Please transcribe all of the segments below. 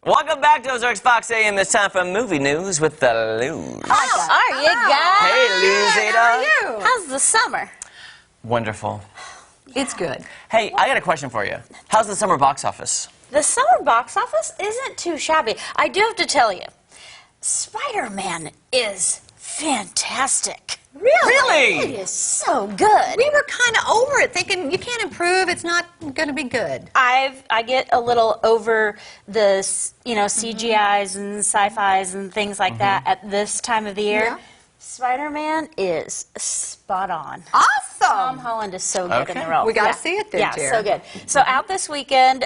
Welcome back to Ozarks Fox AM. It's time for movie news with the Luz. How are you guys? Hey, Louzader. How are you? How's the summer? Wonderful. It's good. Hey, I got a question for you. How's the summer box office? The summer box office isn't too shabby. I do have to tell you, Spider-Man is fantastic. Really? It is so good. We were kind of over it, thinking you can't improve. It's not going to be good. I get a little over the CGIs and sci-fis and things like that at this time of the year. Yeah. Spider-Man is spot on. Awesome. Tom Holland is so good in the role. We got to see it then, Yeah, dear. so good. So out this weekend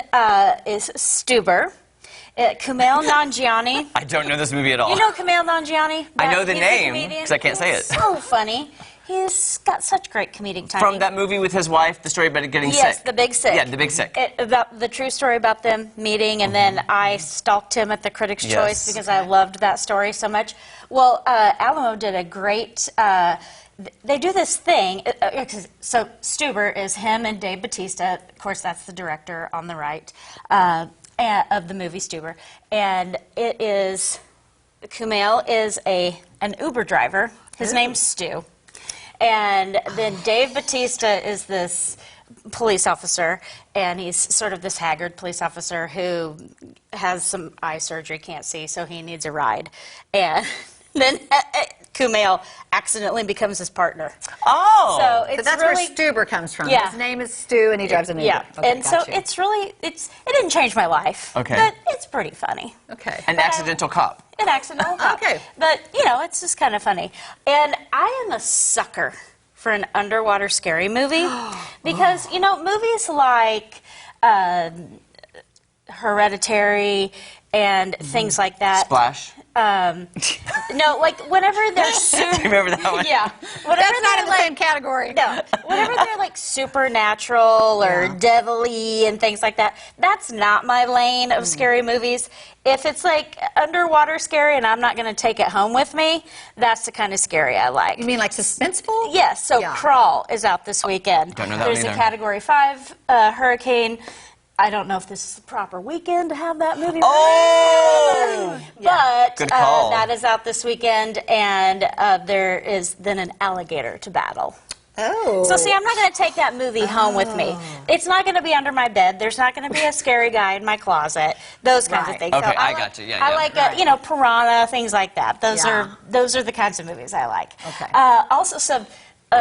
is Stupor. Kumail Nanjiani. I don't know this movie at all. You know Kumail Nanjiani? I know the He's a name, comedian. 'cause I can't say it. So funny. He's got such great comedic timing. From that movie with his wife, the story about it getting sick. Yes, The Big Sick. Yeah, The Big Sick. About the true story about them meeting, and then I stalked him at the Critics' Choice because I loved that story so much. Well, Alamo did a great... they do this thing. So Stupor is him and Dave Bautista. Of course, that's the director on the right of the movie Stupor. And it is... Kumail is an Uber driver. His name's Stu. And then Dave Bautista is this police officer, and he's sort of this haggard police officer who has some eye surgery, can't see, so he needs a ride. And then Kumail accidentally becomes his partner. Oh! So So that's really, where Stupor comes from. Yeah. His name is Stu, and he drives an Uber. yeah, Okay, and so gotcha. it's really, it didn't change my life. Okay. But it's pretty funny. Okay. An accidental cop. An accidental cop. Okay. But, it's just kind of funny. And I am a sucker for an underwater scary movie because, movies like Hereditary and things like that. Splash. No, like whenever they're super... Do you remember that one? Yeah. Whenever That's not in the like, same category. No. Whenever they're like supernatural or devil-y and things like that, that's not my lane of scary movies. If it's like underwater scary and I'm not going to take it home with me, that's the kind of scary I like. You mean like suspenseful? Yes, so Yeah. Crawl is out this weekend. Don't know that There's one a either. Category 5 hurricane. I don't know if this is the proper weekend to have that movie. Oh! But Good call. that is out this weekend, and there is then an alligator to battle. Oh. So, see, I'm not going to take that movie home with me. It's not going to be under my bed. There's not going to be a scary guy in my closet. Those kinds of things. Okay, So I got you. Yeah, I yeah. like, Piranha, things like that. Those Yeah. are the kinds of movies I like. Okay. Also, some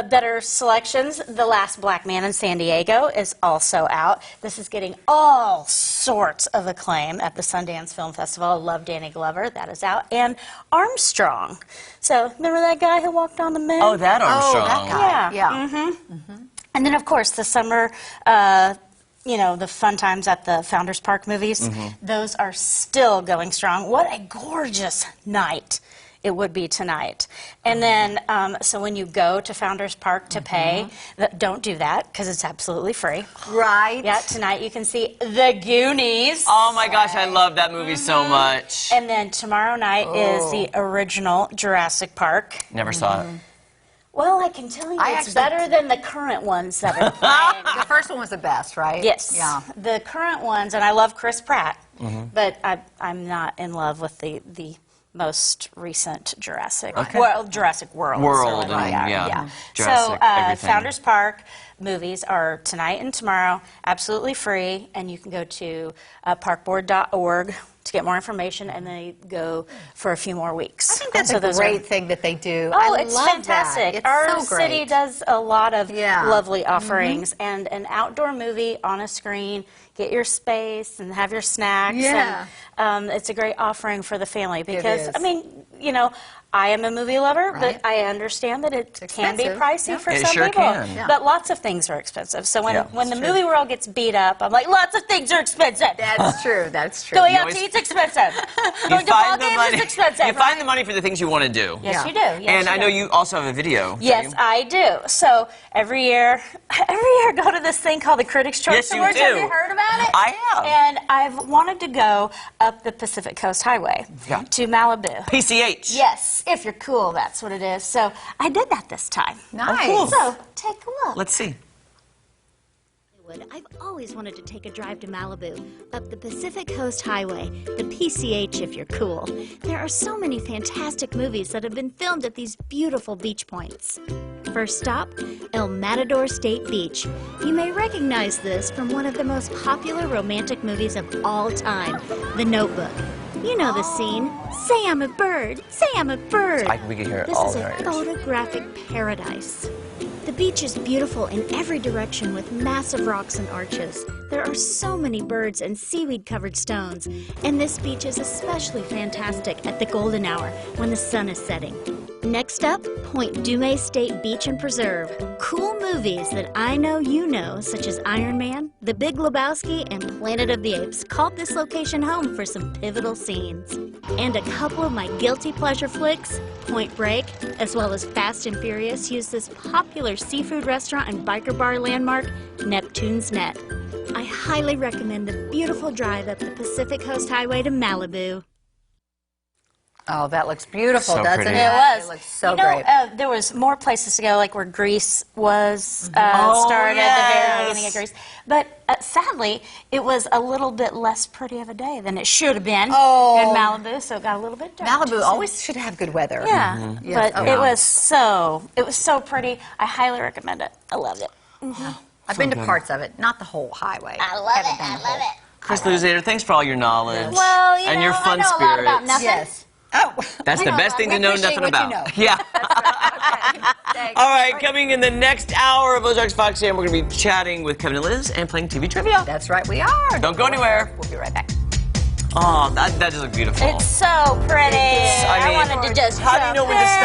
better selections. The Last Black Man in San Diego is also out. This is getting all sorts of acclaim at the Sundance Film Festival. I love Danny Glover. That is out. And Armstrong. So, remember that guy who walked on the moon? Oh, that Armstrong. that guy. Yeah. Yeah. And then, of course, the summer, the fun times at the Founders Park movies, those are still going strong. What a gorgeous night it would be tonight. And then, so when you go to Founders Park to pay, don't do that, because it's absolutely free. Right. Yeah, tonight you can see The Goonies. Oh my gosh, I love that movie so much. And then tomorrow night is the original Jurassic Park. Never saw it. Well, I can tell you I it's actually- better than the current ones that are playing. The first one was the best, right? Yes. Yeah. The current ones, and I love Chris Pratt, but I'm not in love with the most recent Jurassic. Well, Jurassic World. World, so, and yeah. Jurassic So everything. Founders Park movies are tonight and tomorrow, absolutely free, and you can go to parkboard.org to get more information, and they go for a few more weeks. I think that's And a those great thing that they do. Oh, I it's love fantastic. That. It's Our so great. city does a lot of Yeah. lovely offerings, and an outdoor movie on a screen, get your space and have your snacks. Yeah. And, it's a great offering for the family because, is. I mean, I am a movie lover, Right. but I understand that it can be expensive. pricey Yeah. for It some sure people. can. Yeah. But lots of things are expensive. So when, Yeah, when the that's movie world gets beat up, I'm like, lots of things are expensive. That's true. That's true. Going out always- to eat's expensive. You Going to ball find the games money. is expensive. You find the money for the things you want to do. Yes, Yeah. you do. Yes, And you I know do. you also have a video. Yes, don't you? I do. So every year I go to this thing called the Critics' Choice Yes, you Awards. do. Have you heard about it? I have. And I've wanted to go up the Pacific Coast Highway Yeah. to Malibu. PCH. Yes, if you're cool, that's what it is. So I did that this time. Nice. cool. So take a look. Let's see. I've always wanted to take a drive to Malibu, up the Pacific Coast Highway, the PCH if you're cool. There are so many fantastic movies that have been filmed at these beautiful beach points. First stop, El Matador State Beach. You may recognize this from one of the most popular romantic movies of all time, The Notebook. You know the scene. Say I'm a bird, say I'm a bird. We can hear it This all is in our a ears. photographic paradise. The beach is beautiful in every direction with massive rocks and arches. There are so many birds and seaweed-covered stones, and this beach is especially fantastic at the golden hour when the sun is setting. Next up, Point Dumé State Beach and Preserve. Cool movies that I know you know, such as Iron Man, The Big Lebowski, and Planet of the Apes, called this location home for some pivotal scenes. And a couple of my guilty pleasure flicks, Point Break, as well as Fast and Furious, use this popular seafood restaurant and biker bar landmark, Neptune's Net. I highly recommend the beautiful drive up the Pacific Coast Highway to Malibu. Oh, that looks beautiful, So doesn't pretty. it? It was. It looks so you know, great. there was more places to go, like where Greece was started, the very beginning of Greece. But sadly, it was a little bit less pretty of a day than it should have been in Malibu, so it got a little bit dark. Malibu always should have good weather. Yeah, Yes. but Oh, it was so pretty. I highly recommend it. I loved it. I've been to parts of it, not the whole highway. I love it. Chris Louzader, thanks for all your knowledge. Well, you and know, your fun I know a lot about spirits. nothing. Yes. Oh. That's the best thing to know nothing appreciate about. what you Yeah. Okay. All right, coming in the next hour of Ozarks Fox AM, we're going to be chatting with Kevin and Liz and playing TV trivia. That's right, we are. Don't go anywhere. We'll be right back. Oh, that does look beautiful. It's so pretty. I mean, I wanted to just how do you know when to stop?